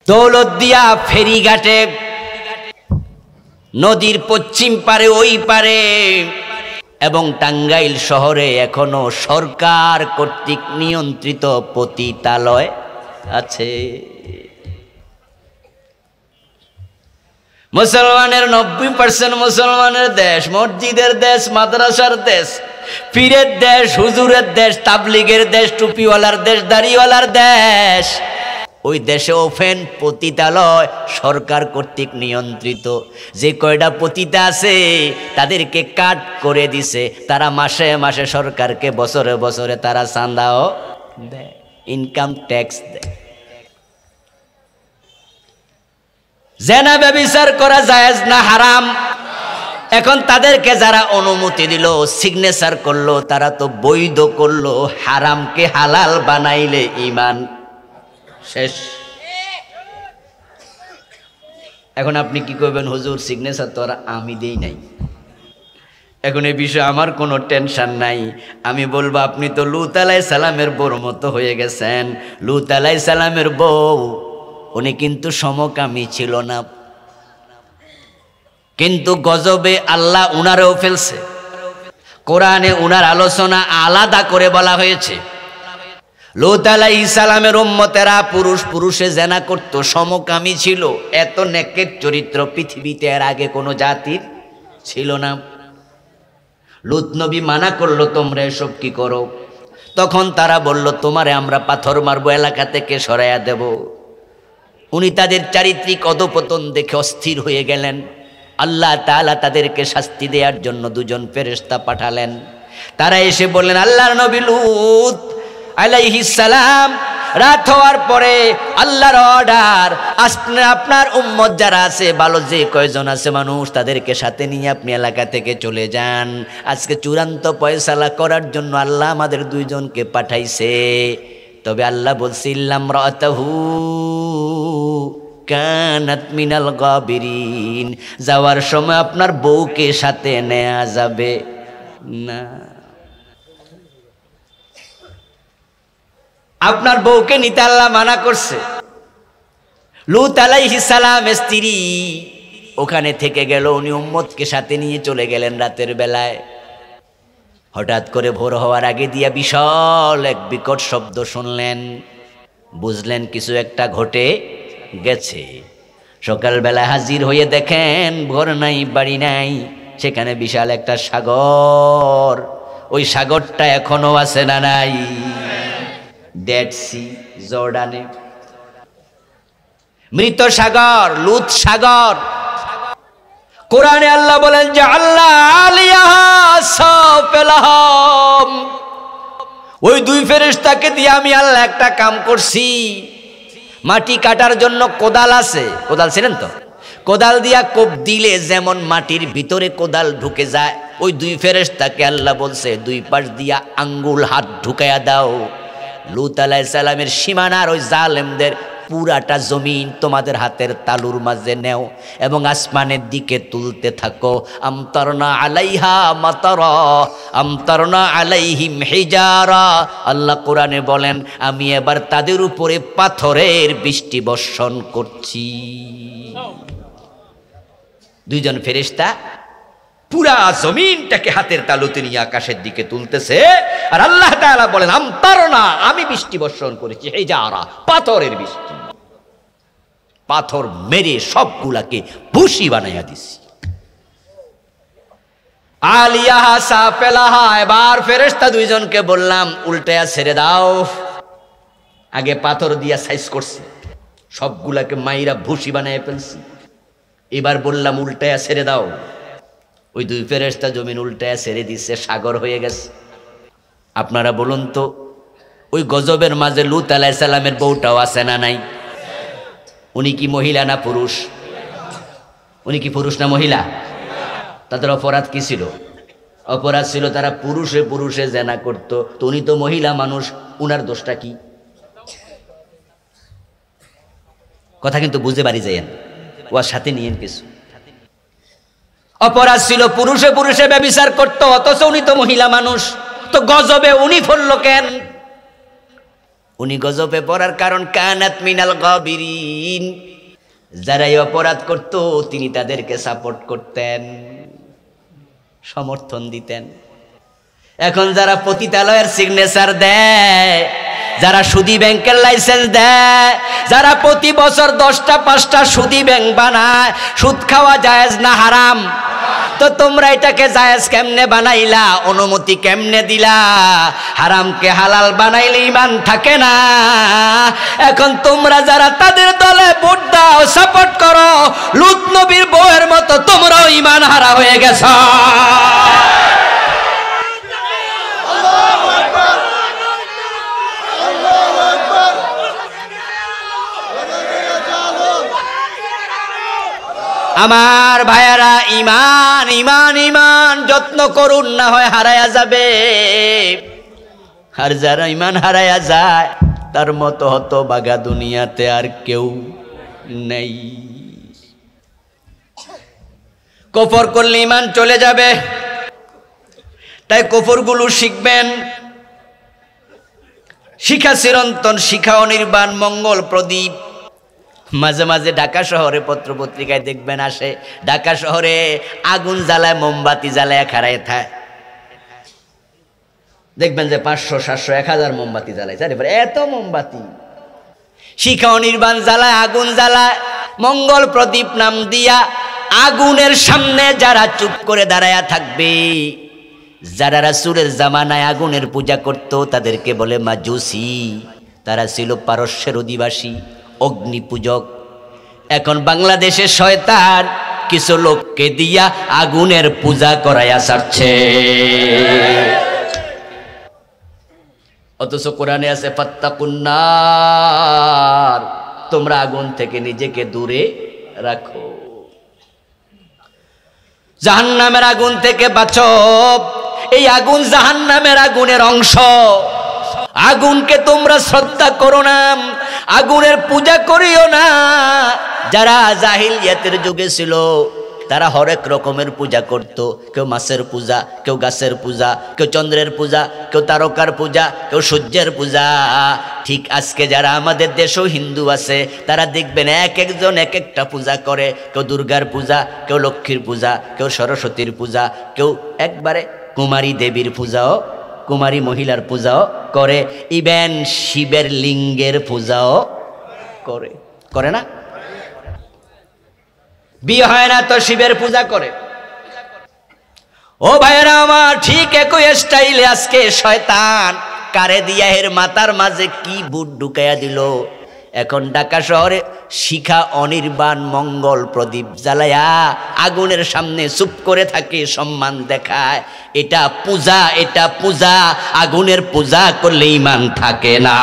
দৌলতদিয়া ফেরিঘাটে নদীর পশ্চিম পারে ওই পারে এবং টাঙ্গাইল শহরে এখনো সরকার কর্তৃক নিয়ন্ত্রিত পতিতালয় আছে। মুসলমানের 90% মুসলমানের দেশ, মসজিদের দেশ, মাদ্রাসার দেশ, পীরের দেশ, হুজুরের দেশ, তাবলিগের দেশ, টুপিওয়ালার দেশ, দাড়িওয়ালার দেশ। ওই দেশে ওপেন পতিতালয় সরকার কর্তৃক নিয়ন্ত্রিত। যে কয়টা পতিতা আছে তাদেরকে কাট করে দিছে, তারা মাসে মাসে সরকারকে বছরে বছরে তারা চাঁদাও দেয়, ইনকাম ট্যাক্স দেয়। জেনা ব্যভিচার করা জায়েজ না হারাম? এখন তাদেরকে যারা অনুমতি দিল, সিগনেচার করলো, তারা তো বৈধ করলো। হারামকে হালাল বানাইলে ঈমান শেষ। এখন আপনি কি করবেন? হুজুর সিগনেচার তো আর আমি দেই নাই, এখন এই বিষয়ে আমার কোনো টেনশন নাই। আমি বলবো আপনি তো লূত আলাইহিস সালামের বউর মতো হয়ে গেছেন। লূত আলাইহিস সালামের বউ উনি কিন্তু সমকামী ছিল না, কিন্তু গজবে আল্লাহ উনারেও ফেলছে। কোরআনে উনার আলোচনা আলাদা করে বলা হয়েছে। লূত আলাইহিস সালামের উম্মতেরা পুরুষ পুরুষে জেনা করত, সমকামী ছিল। এত নেকের চরিত্র পৃথিবীতে এর আগে কোনো জাতির ছিল না। লূত নবী মানা করলো, তোমরা এসব কি করো? তখন তারা বলল, তোমারে আমরা পাথর মারবো, এলাকা থেকে সরাইয়া দেব। উনি তাদের চারিত্রিক অধপতন দেখে অস্থির হয়ে গেলেন। আল্লাহ তাআলা তাদেরকে শাস্তি দেওয়ার জন্য দুজন ফেরেশতা পাঠালেন। তারা এসে বললেন, আল্লাহর নবী লূত আলাইহিস সালাম, রাত হওয়ার পরে আল্লাহর অর্ডার, আপনার উম্মত যারা আছে, ভালো যে কয়জন আছে মানুষ, তাদেরকে সাথে নিয়ে আপনি এলাকা থেকে চলে যান। আজকে চূড়ান্ত ফয়সালা করার জন্য আল্লাহ আমাদের দুইজনকে পাঠাইছে। তবে আল্লাহ বলছে, ইল্লাম রাতাহু কানাত মিনাল গাবিরিন, যাওয়ার সময় আপনার বউকে সাথে নেওয়া যাবে না। আপনার বউকে নিতে আল্লাহ মানা করছে। লূত আলাইহিস সালাম স্ত্রী ওখানে থেকে গেল, উনি উম্মতকে সাথে নিয়ে চলে গেলেন রাতের বেলায়। হঠাৎ করে ভোর হওয়ার আগে দিয়া বিশাল এক বিকট শব্দ শুনলেন, বুঝলেন কিছু একটা ঘটে গেছে। সকালবেলা হাজির হয়ে দেখেন ঘর নাই, বাড়ি নাই, সেখানে বিশাল একটা সাগর। ওই সাগরটা এখনো আছে না নাই? ডেড সি, জর্ডানে মৃত সাগর, লূত সাগর। কোরআনে আল্লাহ বলেন যে আল্লাহ আলিয়াহা সাফলাহাম, ওই দুই ফেরেশতাকে দিয়ে আমি আল্লাহ একটা কাম করছি। মাটি কাটার জন্য কোদাল আছে, কোদাল ছিলেন তো, কোদাল দিয়া কোপ দিলে যেমন মাটির ভিতরে কোদাল ঢুকে যায়, ওই দুই ফেরেশতাকে আল্লাহ বলছে দুই পাশ দিয়া আঙ্গুল হাত ঢুকাইয়া দাও। লূত আলাইহিস সালামের সীমানার ওই জালেমদের পুরাটা জমিন তোমাদের হাতের তালুর মাঝে নেও এবং আসমানের দিকে তুলতে থাকো। আমতারনা আলাইহা মাতারা, আমতারনা আলাইহিম হিজারা। আল্লাহ কোরআনে বলেন, আমি এবার তাদের উপরে পাথরের বৃষ্টি বর্ষণ করছি। দুইজন ফেরেশতা পুরা জমিনটাকে হাতের তালুতে নিয়ে আকাশের দিকে তুলতেছে, আর আল্লাহ তাআলা বলেন, আমতারনা, আমি বৃষ্টি বর্ষণ করেছি, হিজারা, পাথরের বৃষ্টি। পাথর মেরে সবগুলাকে ভুসি বানাইয়া দিছি। আলিয়াহা সাফেলাহা, এবার ফেরেশতা দুইজনকে বললাম উল্টায়া ছেড়ে দাও। আগে পাথর দিয়া সাইজ করছি, সবগুলাকে মাইরা ভুসি বানাইয়া ফেলছি। এবার বললাম উল্টায়া ছেড়ে দাও। ওই দুই ফেরেশতা জমিন উল্টায়া ছেড়ে দিচ্ছে, সাগর হয়ে গেছে। আপনারা বলুন তো, ওই গজবের মাঝে লূত আলাইহিস সালামের বউটাও আছে না নাই? উনি কি মহিলা না পুরুষ? উনি কি পুরুষ না মহিলা? তাদের অপরাধ কি ছিল? অপরাধ ছিল তারা পুরুষে পুরুষে জেনা করত। তো উনি তো মহিলা মানুষ, উনার দোষটা কি? কথা কিন্তু বুঝে বাড়ি যাইয়েন, ওর সাথে নিয়েন কিছু। অপরাধ ছিল পুরুষে পুরুষে ব্যভিচার করত, অথচ উনি তো মহিলা মানুষ, তো গজবে উনি ফলল কেন? উনি গজবে পড়ার কারণ কানাত মিনাল গাবিরিন, যারা এই অপরাধ করত তিনি তাদেরকে সাপোর্ট করতেন, সমর্থন দিতেন। এখন যারা পতিতালয়ের সিগনেচার দেয়, যারা সুদী ব্যাংকের লাইসেন্স দেয়, যারা প্রতি বছর 10টা 5টা সুদী ব্যাংক বানায়, সুদ খাওয়া জায়েজ না হারাম? তো তোমরা এটাকে জায়েজ কেমনে বানাইলা, অনুমতি কেমনে দিলা? হারামকে হালাল বানাইলে ঈমান থাকে না। এখন তোমরা যারা তাদের দলে ভোট দাও, সাপোর্ট করো, লূত নবীর বউয়ের মতো তোমরাও ঈমান হারা হয়ে গেছো। আমার ভাইয়ারা, ঈমান ঈমান ঈমান যত্ন করুন, না হয় হারায়া যাবে। আর যারা ঈমান হারায়া যায় তার মতো হতভাগা দুনিয়াতে আর কেউ নেই। কুফর করলে ঈমান চলে যাবে, তাই কুফরগুলো শিখবেন। শিখা চিরন্তন, শিখা অনির্বাণ, মঙ্গল প্রদীপ। মাঝে মাঝে ঢাকা শহরে পত্র পত্রিকায় দেখবেন আসে, ঢাকা শহরে আগুন জ্বালায়, মোমবাতি জ্বালায় খাড়ায় থাকে। দেখবেন যে 500 700 1000 মোমবাতি জ্বালায়, চারিপাশে এত মোমবাতি। শিখা অনির্বাণ জ্বালায়, আগুন জ্বালায়, মঙ্গল প্রদীপ নাম দিয়া আগুনের সামনে যারা চুপ করে দাঁড়ায়া থাকবে, যারা রাসূলের জামানায় আগুনের পূজা করত তাদেরকে বলে মাজুসি। তারা ছিল পারস্যের অধিবাসী, অগ্নি পূজক। এখন বাংলাদেশের শয়তান কিছু লোককে দিয়া আগুনের পূজা করাইয়া ছাড়ছে। অথচ কোরআনে আছে ফাত্তাকুন্নার, তোমরা আগুন থেকে নিজেকে দূরে রাখো, জাহান্নামের আগুন থেকে বাঁচো। এই আগুন জাহান্নামের আগুনের অংশ। আগুনকে তোমরা শ্রদ্ধা করো না, আগুনের পূজা করিও না। যারা জাহিলিয়াতের যুগে ছিল তারা হরেক রকমের পূজা করত। কেউ মাছের পূজা, কেউ গাছের পূজা, কেউ চন্দ্রের পূজা, কেউ তারকার পূজা, কেউ সূর্যের পূজা। ঠিক আজকে যারা আমাদের দেশেও হিন্দু আছে, তারা দেখবেন এক একজন এক একটা পূজা করে। কেউ দুর্গার পূজা, কেউ লক্ষ্মীর পূজা, কেউ সরস্বতীর পূজা, কেউ একবারে কুমারী দেবীর পূজাও, কুমারী মহিলার পূজাও করে। ইভেন শিবের লিঙ্গের পূজাও করে, করে না? বিয়ে হয় না তো শিবের পূজা করে। ও ভাইয়েরা আমার, ঠিক একই স্টাইলে আজকে শয়তান কারে দিয়া এর মাথার মাঝে কি বুট ঢুকাইয়া দিল। এখন ঢাকা শহরে শিখা অনির্বাণ মঙ্গল প্রদীপ জ্বালায়া আগুনের সামনে চুপ করে থাকে, সম্মান দেখায়। এটা পূজা, এটা পূজা। আগুনের পূজা করলে ঈমান থাকে না।